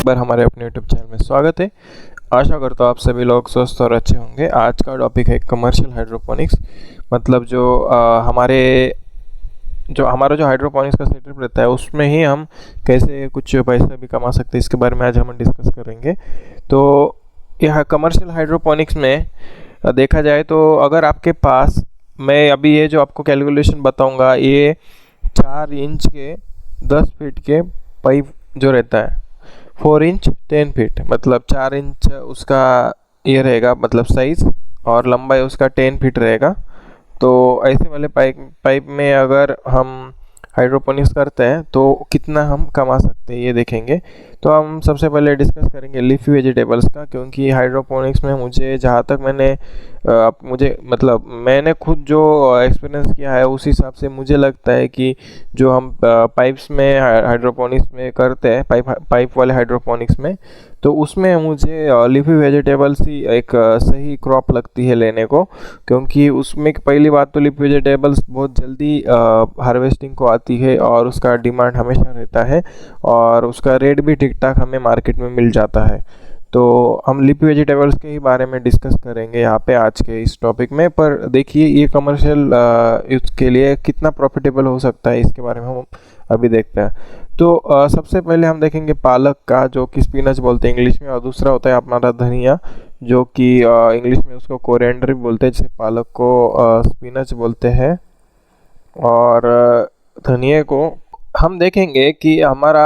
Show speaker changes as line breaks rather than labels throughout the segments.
बार हमारे अपने YouTube channel में स्वागत है। आशा करता हूँ आप सभी लोग स्वस्थ और अच्छे होंगे। आज का टॉपिक है कमर्शियल हाइड्रोपोनिक्स। मतलब हमारा जो हाइड्रोपोनिक्स का सेटअप रहता है उसमें ही हम कैसे कुछ पैसा भी कमा सकते हैं, इसके बारे में आज हम डिस्कस करेंगे। तो यह कमर्शियल हाइड्रोपोनिक्स में देखा जाए तो अगर आपके पास, मैं अभी ये जो आपको कैलकुलेशन बताऊंगा, ये 4 इंच के 10 फीट के पाइप जो रहता है, 4 इंच 10 फीट, मतलब 4 इंच उसका ये रहेगा, मतलब साइज, और लंबाई उसका 10 फीट रहेगा। तो ऐसे वाले पाइप में अगर हम हाइड्रोपोनिक्स करते हैं तो कितना हम कमा सकते हैं ये देखेंगे। तो हम सबसे पहले डिस्कस करेंगे लीफी वेजिटेबल्स का, क्योंकि हाइड्रोपोनिक्स में मुझे जहाँ तक मैंने खुद जो एक्सपीरियंस किया है उस हिसाब से मुझे लगता है कि जो हम पाइप्स में हाइड्रोपोनिक्स में करते हैं, पाइप वाले हाइड्रोपोनिक्स में, तो उसमें मुझे लीफी वेजिटेबल्स ही एक सही क्रॉप लगती है लेने को। क्योंकि उसमें पहली बात तो लीफी वेजिटेबल्स बहुत जल्दी हार्वेस्टिंग को आती है और उसका डिमांड हमेशा रहता है और उसका रेट भी ठीक ठाक हमें मार्केट में मिल जाता है। तो हम लीफी वेजिटेबल्स के ही बारे में डिस्कस करेंगे यहाँ पे आज के इस टॉपिक में। पर देखिए ये कमर्शियल यूज के लिए कितना प्रॉफिटेबल हो सकता है, इसके बारे में हम अभी देखते हैं। तो सबसे पहले हम देखेंगे पालक का, जो कि स्पिनच बोलते हैं इंग्लिश में, और दूसरा होता है हमारा धनिया, जो कि इंग्लिश में उसको कोरिएंडर भी बोलते हैं, जैसे पालक को स्पिनच बोलते हैं। और धनिया को हम देखेंगे कि हमारा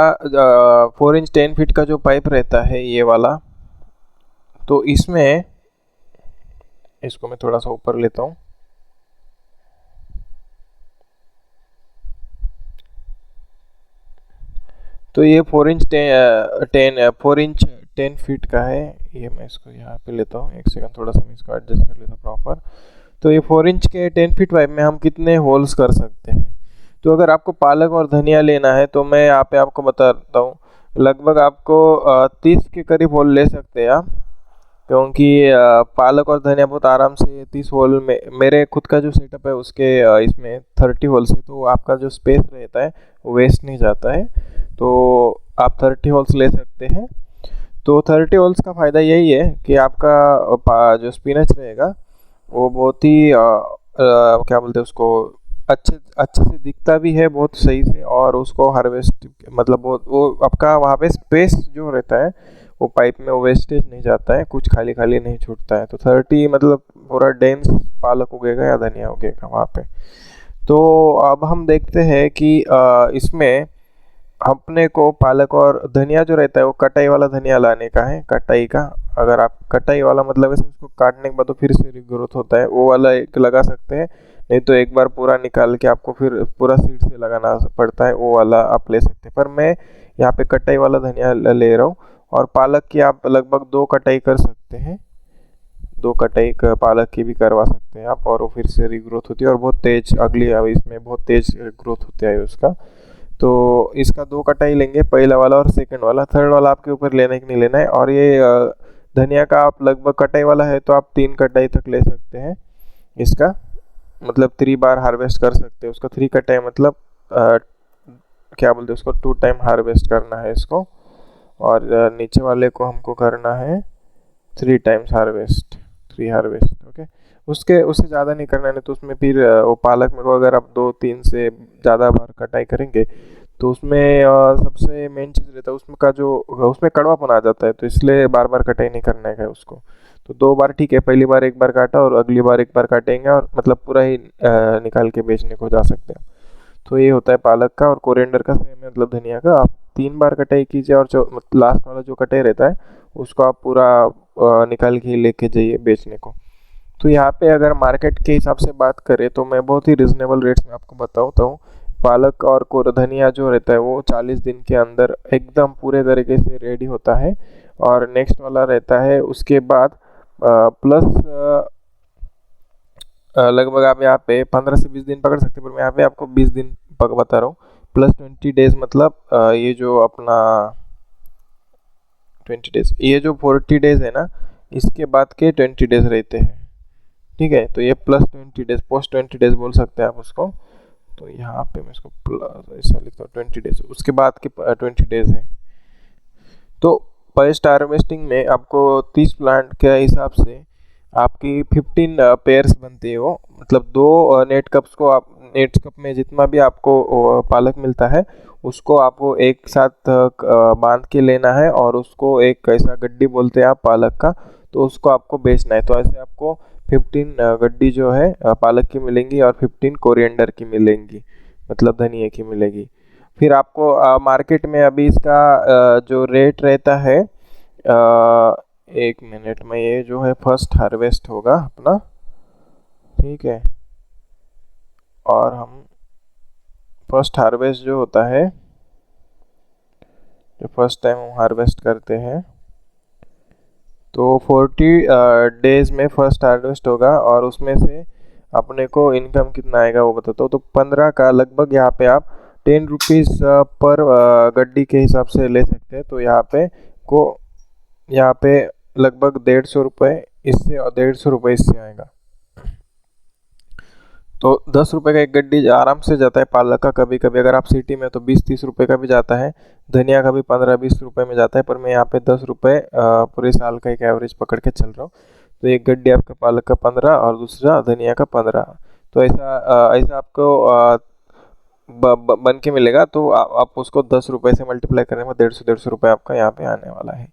4 इंच 10 फीट का जो पाइप रहता है ये वाला, तो इसमें इसको मैं थोड़ा सा ऊपर लेता हूँ। तो ये 4 इंच 10 फीट का है। ये मैं इसको यहाँ पे लेता हूँ, एक सेकंड, थोड़ा सा मैं इसको एडजस्ट कर लेता हूँ प्रॉपर। तो ये 4 इंच के 10 फीट पाइप में हम कितने होल्स कर सकते हैं। तो अगर आपको पालक और धनिया लेना है तो मैं यहाँ पे आपको बताता हूँ, लगभग आपको 30 के करीब होल ले सकते हैं आप। क्योंकि पालक और धनिया बहुत आराम से 30 होल में, मेरे खुद का जो सेटअप है उसके इसमें 30 होल्स है, तो आपका जो स्पेस रहता है वो वेस्ट नहीं जाता है। तो आप 30 होल्स ले सकते हैं। तो 30 होल्स का फ़ायदा यही है कि आपका जो स्पिनच रहेगा वो बहुत ही क्या बोलते हैं उसको, अच्छे अच्छे से दिखता भी है बहुत सही से, और उसको हार्वेस्ट, मतलब बहुत वो आपका वहाँ पे स्पेस जो रहता है वो पाइप में वो वेस्टेज नहीं जाता है, कुछ खाली खाली नहीं छूटता है। तो 30 मतलब पूरा डेंस पालक उगेगा या धनिया उगेगा वहाँ पे। तो अब हम देखते हैं कि इसमें अपने को पालक और धनिया जो रहता है वो कटाई वाला धनिया लाने का है, कटाई का। अगर आप कटाई वाला मतलब है उसको काटने के बाद तो फिर से रिग्रोथ होता है, वो वाला एक लगा सकते हैं। नहीं तो एक बार पूरा निकाल के आपको फिर पूरा सीड से लगाना पड़ता है, वो वाला आप ले सकते हैं। पर मैं यहाँ पे कटाई वाला धनिया ले रहा हूँ। और पालक की आप लगभग 2 कटाई कर सकते हैं, 2 कटाई पालक की भी करवा सकते हैं आप, और वो फिर से रिग्रोथ होती है और बहुत तेज, अगली इसमें बहुत तेज ग्रोथ होता है उसका। तो इसका 2 कटाई लेंगे, पहला वाला और सेकंड वाला। थर्ड वाला आपके ऊपर लेने की नहीं लेना है। और ये धनिया का आप लगभग कटाई वाला है तो आप 3 कटाई तक ले सकते हैं इसका, मतलब 3 बार हार्वेस्ट कर सकते हैं उसका। 3 कटाई मतलब क्या बोलते हैं उसको, 2 टाइम हार्वेस्ट करना है इसको। और नीचे वाले को हमको करना है 3 टाइम्स हार्वेस्ट, 3 हार्वेस्ट, ओके। उससे ज़्यादा नहीं करना है, तो उसमें फिर वो पालक में को अगर आप 2-3 से ज़्यादा बार कटाई करेंगे तो उसमें सबसे मेन चीज़ रहता है उसमें का जो, उसमें कड़वापन आ जाता है, तो इसलिए बार बार कटाई नहीं करना है उसको। तो 2 बार ठीक है, पहली बार 1 बार काटा और अगली बार 1 बार काटेंगे, और मतलब पूरा ही निकाल के बेचने को जा सकते हैं। तो ये होता है पालक का। और कोरिएंडर का सेम है, मतलब धनिया का, आप 3 बार कटाई कीजिए, और जो लास्ट वाला जो कटाई रहता है उसको आप पूरा निकाल के लेके जाइए बेचने को। तो यहाँ पे अगर मार्केट के हिसाब से बात करें तो मैं बहुत ही रिजनेबल रेट्स में आपको बताता हूँ। पालक और धनिया जो रहता है वो 40 दिन के अंदर एकदम पूरे तरीके से रेडी होता है। और नेक्स्ट वाला रहता है उसके बाद प्लस लगभग आप यहाँ पे 15 से 20 दिन पकड़ सकते हैं, पर मैं यहाँ पे आपको 20 दिन बता रहा हूँ। प्लस 20 डेज, मतलब ये जो अपना 20 डेज, ये जो 40 डेज है ना, इसके बाद के 20 डेज रहते हैं, ठीक है। तो ये प्लस 20 डेज, पोस्ट 20 डेज बोल सकते हैं आप उसको। तो यहाँ पे मैं इसको ऐसा लिखता हूँ 20 डेज, उसके बाद के 20 डेज है। तो पोस्ट हार्वेस्टिंग में आपको 30 प्लांट के हिसाब से आपकी 15 पेयर्स बनती है वो, मतलब 2 नेट कप्स को आप नेट कप में जितना भी आपको पालक मिलता है उसको आपको एक साथ बांध के लेना है और उसको एक ऐसा गड्डी बोलते हैं आप पालक का, तो उसको आपको बेचना है। तो ऐसे आपको 15 गड्डी जो है पालक की मिलेंगी और 15 कोरिएंडर की मिलेंगी, मतलब धनिया की मिलेगी। फिर आपको मार्केट में अभी इसका जो रेट रहता है, 1 मिनट में, ये जो है फर्स्ट हार्वेस्ट होगा अपना, ठीक है। और हम फर्स्ट हार्वेस्ट जो होता है, जो फर्स्ट टाइम हम हार्वेस्ट करते हैं, तो 40 डेज में फर्स्ट हार्वेस्ट होगा और उसमें से अपने को इनकम कितना आएगा वो बताता हूँ। तो 15 का लगभग यहाँ पे आप 10 रुपीज़ पर गड्डी के हिसाब से ले सकते हैं। तो यहाँ पे लगभग 150 रुपये इससे और 150 रुपये इससे आएगा। तो 10 रुपये का एक गड्डी आराम से जाता है पालक का। कभी कभी अगर आप सिटी में तो 20-30 रुपये का भी जाता है, धनिया का भी 15-20 रुपये में जाता है, पर मैं यहाँ पे 10 रुपये पूरे साल का एक एवरेज पकड़ के चल रहा हूँ। तो एक गड्डी आपका पालक का 15 और दूसरा धनिया का 15। तो ऐसा आपको बन के मिलेगा। तो आप उसको 10 रुपये से मल्टीप्लाई करने में 150 रुपये आपका यहाँ पे आने वाला है।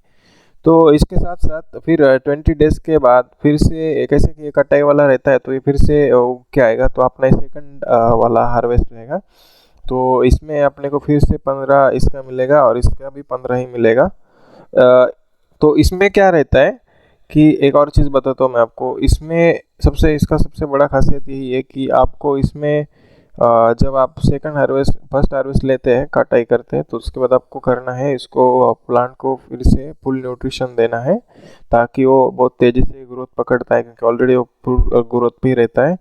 तो इसके साथ साथ फिर 20 डेज के बाद फिर से कैसे कि ये कटाई वाला रहता है, तो ये फिर से क्या आएगा, तो अपना सेकंड वाला हार्वेस्ट रहेगा। तो इसमें अपने को फिर से 15 इसका मिलेगा और इसका भी 15 ही मिलेगा। तो इसमें क्या रहता है कि एक और चीज़ बताता हूँ मैं आपको। इसमें इसका सबसे बड़ा खासियत यही है कि आपको इसमें जब आप सेकंड हार्वेस्ट फर्स्ट हार्वेस्ट लेते हैं, कटाई करते हैं, तो उसके बाद आपको करना है, इसको प्लांट को फिर से फुल न्यूट्रिशन देना है ताकि वो बहुत तेज़ी से ग्रोथ पकड़ता है, क्योंकि ऑलरेडी वो फुल ग्रोथ पे ही रहता है।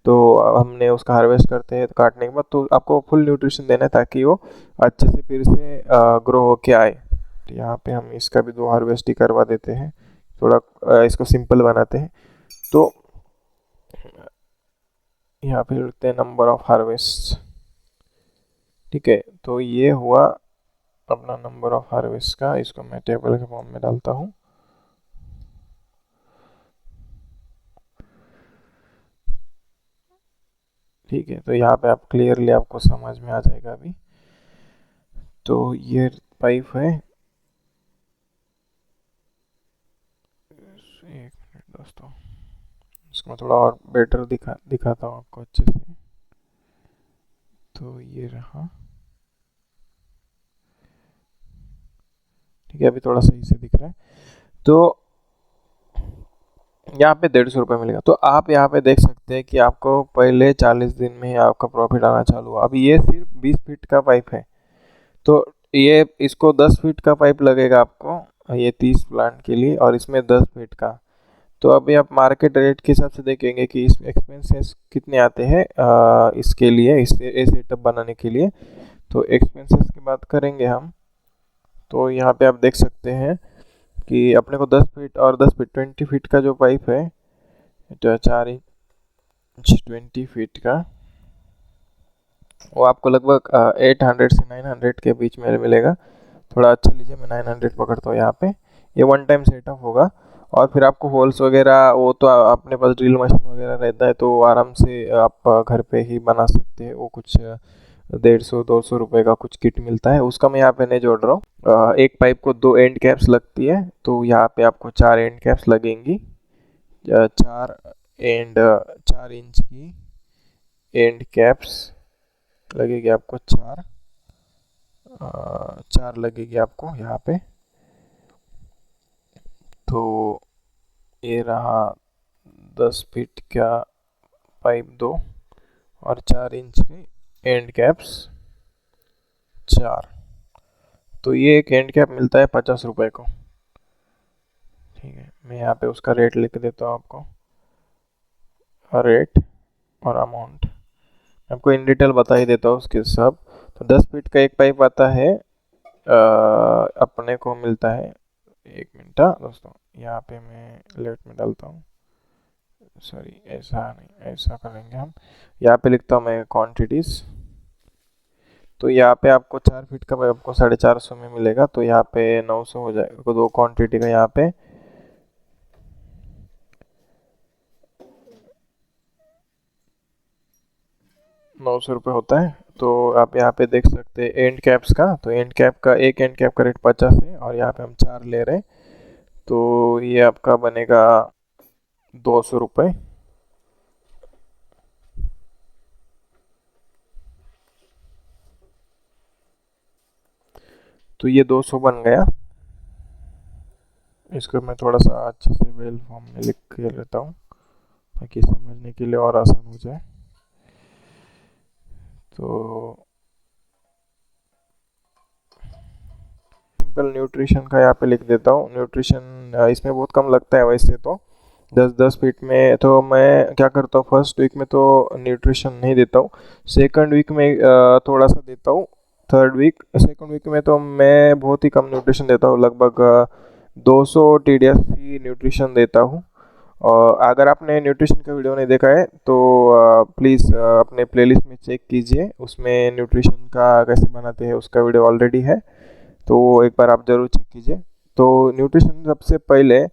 तो हमने उसका हार्वेस्ट करते हैं, तो काटने के बाद तो आपको फुल न्यूट्रिशन देना है ताकि वो अच्छे से फिर से ग्रो होके आए। तो यहाँ पे हम इसका भी 2 हार्वेस्ट ही करवा देते हैं, थोड़ा इसको सिंपल बनाते हैं। तो यहाँ पे लिखते हैं नंबर ऑफ हार्वेस्ट, ठीक है। तो ये हुआ अपना नंबर ऑफ हार्वेस्ट का। इसको मैं टेबल के फॉर्म में डालता हूँ। ठीक है, तो यहाँ पे आप क्लियरली आपको समझ में आ जाएगा अभी। तो ये पाइप है, एक मिनट दोस्तों, इसको मैं थोड़ा और बेटर दिखाता हूँ आपको अच्छे से। तो ये रहा, ठीक है, अभी थोड़ा सही से दिख रहा है। तो यहाँ पे 150 रुपये मिलेगा। तो आप यहाँ पे देख सकते हैं कि आपको पहले 40 दिन में ही आपका प्रॉफिट आना चालू हुआ। अभी ये सिर्फ 20 फीट का पाइप है, तो ये इसको 10 फीट का पाइप लगेगा आपको, ये 30 प्लांट के लिए, और इसमें 10 फीट का। तो अभी आप मार्केट रेट के हिसाब से देखेंगे कि इस एक्सपेंसेस कितने आते हैं इसके लिए, इस सेटअप बनाने के लिए। तो एक्सपेंसेस की बात करेंगे हम, तो यहाँ पे आप देख सकते हैं कि अपने को 10 फीट और 10 फीट 20 फीट का जो पाइप है, तो 4 इंच 20 फीट का, वो आपको लगभग 800 से 900 के बीच में मिलेगा। थोड़ा अच्छा लीजिए, मैं 900 पकड़ता हूँ यहाँ पे। ये वन टाइम सेटअप होगा। और फिर आपको होल्स वगैरह, वो तो अपने पास ड्रिल मशीन वगैरह रहता है, तो आराम से आप घर पे ही बना सकते हैं। वो कुछ 150-200 रुपये का कुछ किट मिलता है, उसका मैं यहाँ पे नहीं जोड़ रहा हूँ। एक पाइप को 2 एंड कैप्स लगती है, तो यहाँ पे आपको 4 एंड कैप्स लगेंगी। 4 इंच की एंड कैप्स लगेगी आपको, 4 लगेगी आपको यहाँ पे। तो ये रहा 10 फीट का पाइप 2 और 4 इंच के एंड कैप्स 4। तो ये एक एंड कैप मिलता है 50 रुपये को, ठीक है। मैं यहाँ पे उसका रेट लिख देता हूँ आपको, रेट और अमाउंट आपको इन डिटेल बता ही देता हूँ उसके सब। तो 10 फीट का एक पाइप आता है, अपने को मिलता है, 1 मिनट दोस्तों, यहाँ पे मैं लेट में डालता हूँ, सॉरी ऐसा नहीं, ऐसा करेंगे हम। यहाँ पे लिखता हूँ मैं क्वांटिटीज़, तो यहाँ पे आपको 4 फीट का आपको 450 में मिलेगा, तो यहाँ पे 900 हो जाएगा, दो क्वांटिटी का यहाँ पे 900 रुपये होता है। तो आप यहाँ पे देख सकते हैं एंड कैप्स का, तो एंड कैप का एक एंड कैप का रेट 50 है और यहाँ पे हम 4 ले रहे हैं, तो ये आपका बनेगा 200 रुपये। तो ये 200 बन गया। इसको मैं थोड़ा सा अच्छे से वेल फॉर्म में लिख के लेता हूँ ताकि समझने के लिए और आसान हो जाए। तो सिंपल न्यूट्रिशन का यहाँ पे लिख देता हूँ। न्यूट्रिशन इसमें बहुत कम लगता है वैसे तो, 10-10 फीट में। तो मैं क्या करता हूँ, फर्स्ट वीक में तो न्यूट्रिशन नहीं देता हूँ, सेकंड वीक में थोड़ा सा देता हूँ, थर्ड वीक सेकंड वीक में तो मैं बहुत ही कम न्यूट्रिशन देता हूँ, लगभग 200 TDS ही न्यूट्रिशन देता हूँ। और अगर आपने न्यूट्रिशन का वीडियो नहीं देखा है तो प्लीज़ अपने प्लेलिस्ट में चेक कीजिए, उसमें न्यूट्रिशन का कैसे बनाते हैं उसका वीडियो ऑलरेडी है, तो एक बार आप ज़रूर चेक कीजिए। तो न्यूट्रिशन सबसे पहले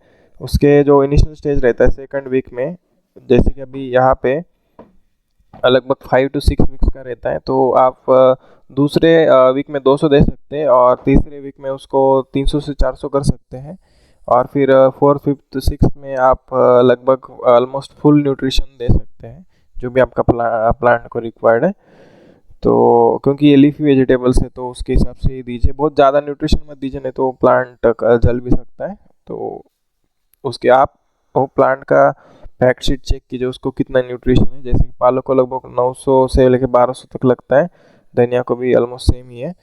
उसके जो इनिशियल स्टेज रहता है सेकंड वीक में, जैसे कि अभी यहाँ पे लगभग 5 to 6 वीक्स का रहता है, तो आप दूसरे वीक में 200 दे सकते हैं और तीसरे वीक में उसको 300 से 400 कर सकते हैं, और फिर 4th 5th 6th में आप लगभग ऑलमोस्ट फुल न्यूट्रिशन दे सकते हैं जो भी आपका प्लांट को रिक्वायर्ड है। तो क्योंकि ये लीफी वेजिटेबल्स है तो उसके हिसाब से ही दीजिए, बहुत ज़्यादा न्यूट्रिशन मत दीजिए नहीं तो प्लांट जल भी सकता है। तो उसके आप वो प्लांट का फैक्ट शीट चेक कीजिए उसको कितना न्यूट्रिशन है, जैसे कि पालक को लगभग 900 से लेकर 1200 तक लगता है, धनिया को भी ऑलमोस्ट सेम ही है।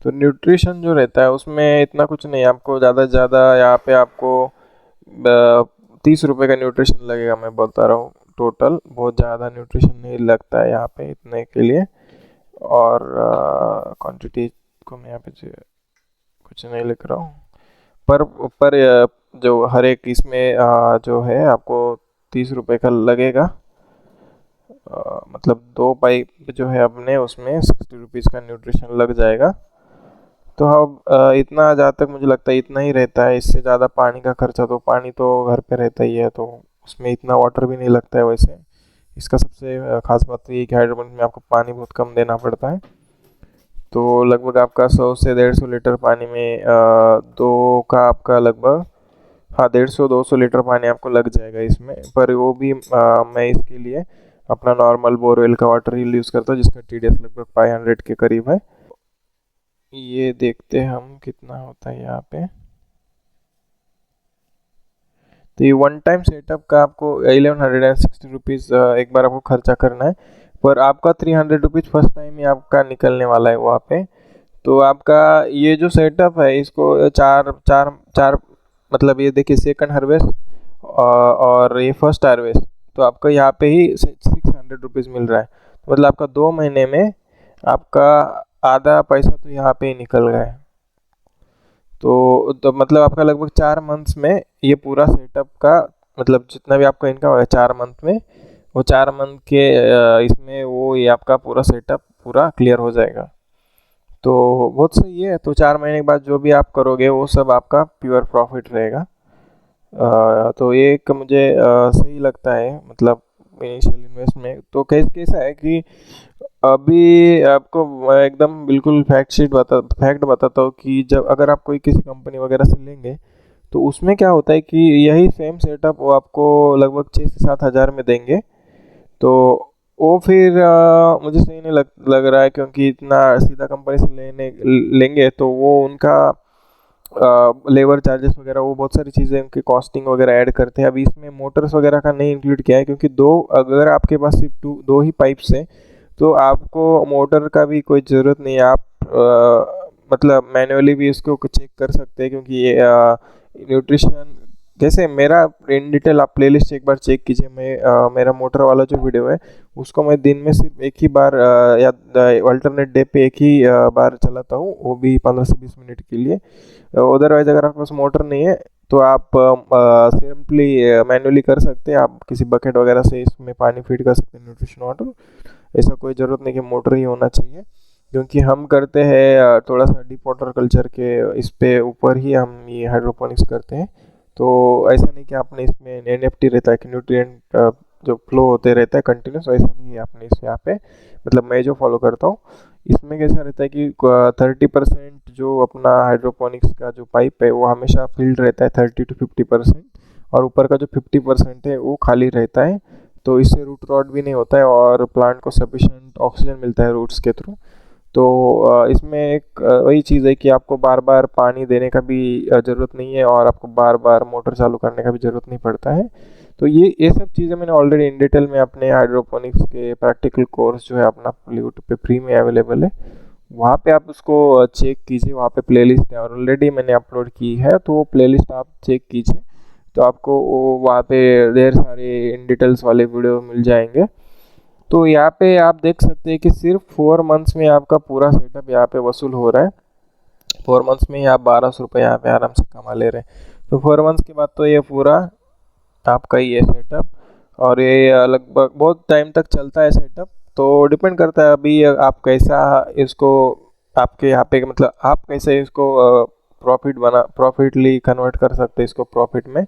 तो न्यूट्रिशन जो रहता है उसमें इतना कुछ नहीं, आपको ज़्यादा से ज़्यादा यहाँ पे आपको 30 रुपये का न्यूट्रिशन लगेगा, मैं बता रहा हूँ टोटल, बहुत ज़्यादा न्यूट्रिशन नहीं लगता है यहाँ पे इतने के लिए। और क्वांटिटी को मैं यहाँ पे कुछ नहीं लिख रहा हूँ, पर जो हर एक इसमें जो है आपको 30 रुपये का लगेगा, मतलब 2 पाइप जो है अपने उसमें 60 रुपीज़ का न्यूट्रिशन लग जाएगा। तो अब इतना जहाँ तक मुझे लगता है इतना ही रहता है, इससे ज़्यादा पानी का खर्चा, तो पानी तो घर पे रहता ही है तो उसमें इतना वाटर भी नहीं लगता है वैसे। इसका सबसे खास बात तो ये कि हाइड्रोपोनिक्स में आपको पानी बहुत कम देना पड़ता है, तो लगभग आपका 100 से 150 लीटर पानी में दो का आपका लगभग 150-200 लीटर पानी आपको लग जाएगा इसमें। पर वो भी मैं इसके लिए अपना नॉर्मल बोरवेल का वाटर यूज़ करता हूँ जिसका TDS लगभग 500 के करीब है। ये देखते हैं हम कितना होता है यहाँ पे। तो ये वन टाइम सेटअप का आपको 1160 रुपीज़ एक बार आपको खर्चा करना है, पर आपका 300 रुपीज़ फर्स्ट टाइम ही आपका निकलने वाला है वहाँ पे। तो आपका ये जो सेटअप है इसको चार चार चार मतलब ये देखिए सेकंड हार्वेस्ट और ये फर्स्ट हार्वेस्ट, तो आपका यहाँ पे ही 600 रुपीज़ मिल रहा है, तो मतलब आपका 2 महीने में आपका आधा पैसा तो यहाँ पे ही निकल गया है। तो मतलब आपका लगभग 4 मंथ्स में ये पूरा सेटअप का मतलब जितना भी आपका इनकम है 4 मंथ में, वो 4 मंथ के इसमें वो ये आपका पूरा सेटअप पूरा क्लियर हो जाएगा। तो बहुत सही है। तो 4 महीने के बाद जो भी आप करोगे वो सब आपका प्योर प्रॉफिट रहेगा। तो ये एक मुझे सही लगता है, मतलब इनिशियल इन्वेस्टमेंट। तो कैसा है कि अभी आपको मैं एकदम बिल्कुल फैक्ट बताता हूँ कि जब अगर आप कोई किसी कंपनी वगैरह से लेंगे तो उसमें क्या होता है कि यही सेम सेटअप वो आपको लगभग 6 से 7 हज़ार में देंगे। तो वो फिर मुझे सही नहीं लग रहा है, क्योंकि इतना सीधा कंपनी से लेंगे तो वो उनका लेबर चार्जेस वगैरह वो बहुत सारी चीज़ें उनकी कॉस्टिंग वगैरह ऐड करते हैं। अभी इसमें मोटर्स वगैरह का नहीं इंक्लूड किया है, क्योंकि अगर आपके पास सिर्फ दो ही पाइप्स हैं तो आपको मोटर का भी कोई ज़रूरत नहीं है। आप मतलब मैन्युअली भी इसको चेक कर सकते हैं, क्योंकि ये न्यूट्रिशन जैसे मेरा इन डिटेल आप प्लेलिस्ट एक बार चेक कीजिए। मेरा मोटर वाला जो वीडियो है उसको मैं दिन में सिर्फ एक ही बार या अल्टरनेट डे पे एक ही बार चलाता हूँ, वो भी 15 से 20 मिनट के लिए। अदरवाइज अगर आपके पास मोटर नहीं है तो आप सिंपली मैन्युअली कर सकते हैं, आप किसी बकेट वगैरह से इसमें पानी फीड कर सकते हैं न्यूट्रिशन वाटर। ऐसा कोई ज़रूरत नहीं कि मोटर ही होना चाहिए। क्योंकि हम करते हैं थोड़ा सा डीप वाटर कल्चर के इस पे ऊपर ही हम ये हाइड्रोपोनिक्स करते हैं। तो ऐसा नहीं कि आपने इसमें एनएफटी रहता है कि न्यूट्रिएंट जो फ्लो होते रहता है कंटिन्यूस, वैसा नहीं है आपने इस यहाँ पे, मतलब मैं जो फॉलो करता हूँ इसमें कैसा रहता है कि 30% जो अपना हाइड्रोपोनिक्स का जो पाइप है वो हमेशा फिल्ड रहता है 30 to 50%, और ऊपर का जो 50% है वो खाली रहता है। तो इससे रूट रॉट भी नहीं होता है और प्लांट को सफिशिएंट ऑक्सीजन मिलता है रूट्स के थ्रू। तो इसमें एक वही चीज़ है कि आपको बार बार पानी देने का भी ज़रूरत नहीं है और आपको बार बार मोटर चालू करने का भी ज़रूरत नहीं पड़ता है। तो ये सब चीज़ें मैंने ऑलरेडी इन डिटेल में अपने हाइड्रोपोनिक्स के प्रैक्टिकल कोर्स जो है अपना यूट्यूब पे फ्री में अवेलेबल है, वहाँ पे आप उसको चेक कीजिए। वहाँ पे प्लेलिस्ट है ऑलरेडी मैंने अपलोड की है, तो वो प्लेलिस्ट आप चेक कीजिए, तो आपको वहाँ पे ढेर सारे इन डिटेल्स वाले वीडियो मिल जाएंगे। तो यहाँ पे आप देख सकते हैं कि सिर्फ 4 मंथ्स में आपका पूरा सेटअप यहाँ पे वसूल हो रहा है। 4 मंथ्स में ही आप 1200 रुपये यहाँ पे आराम से कमा ले रहे हैं। तो 4 मंथ्स के बाद तो ये पूरा आपका ही है सेटअप, और ये लगभग बहुत टाइम तक चलता है सेटअप। तो डिपेंड करता है अभी आप कैसा इसको, आपके यहाँ पे मतलब आप कैसे इसको प्रॉफिटली कन्वर्ट कर सकते हैं इसको प्रॉफिट में।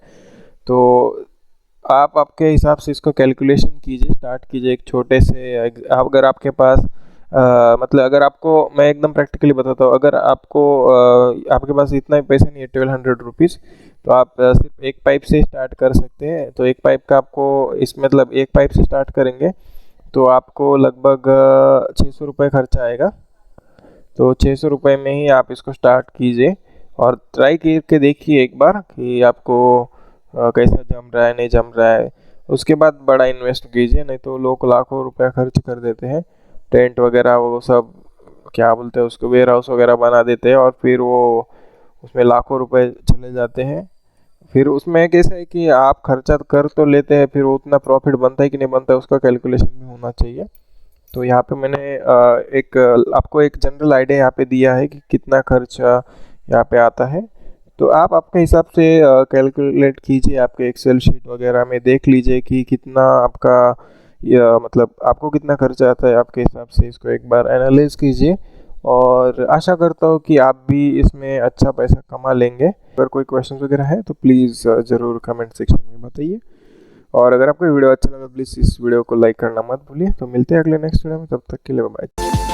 तो आप आपके हिसाब से इसको कैलकुलेशन कीजिए, स्टार्ट कीजिए एक छोटे से। अगर आपके पास मतलब अगर आपको, मैं एकदम प्रैक्टिकली बताता हूँ, अगर आपको आपके पास इतना ही पैसा नहीं है 1200 रुपीज़, तो आप सिर्फ एक पाइप से स्टार्ट कर सकते हैं। तो एक पाइप का आपको इस मतलब एक पाइप से स्टार्ट करेंगे तो आपको लगभग 600 रुपये खर्चा आएगा। तो 600 रुपये में ही आप इसको स्टार्ट कीजिए और ट्राई करके देखिए एक बार कि आपको कैसा जम रहा है नहीं जम रहा है। उसके बाद बड़ा इन्वेस्ट कीजिए, नहीं तो लोग लाखों रुपया खर्च कर देते हैं, टेंट वगैरह वो सब क्या बोलते हैं उसको, वेयर हाउस वगैरह बना देते हैं, और फिर वो उसमें लाखों रुपए चले जाते हैं। फिर उसमें कैसा है कि आप खर्चा कर तो लेते हैं, फिर वो उतना प्रॉफिट बनता है कि नहीं बनता है उसका कैलकुलेशन भी होना चाहिए। तो यहाँ पे मैंने एक आपको एक जनरल आइडिया यहाँ पे दिया है कि कितना खर्चा यहाँ पे आता है। तो आप आपके हिसाब से कैलकुलेट कीजिए, आपके एक्सेल शीट वगैरह में देख लीजिए कि कितना आपका या मतलब आपको कितना खर्चा आता है आपके हिसाब से। इसको एक बार एनालाइज कीजिए और आशा करता हूँ कि आप भी इसमें अच्छा पैसा कमा लेंगे। अगर कोई क्वेश्चन वगैरह है तो प्लीज़ ज़रूर कमेंट सेक्शन में बताइए, और अगर आपको वीडियो अच्छा लगा प्लीज़ इस वीडियो को लाइक करना मत भूलिए। तो मिलते हैं अगले नेक्स्ट वीडियो में, तब तक के लिए बाय।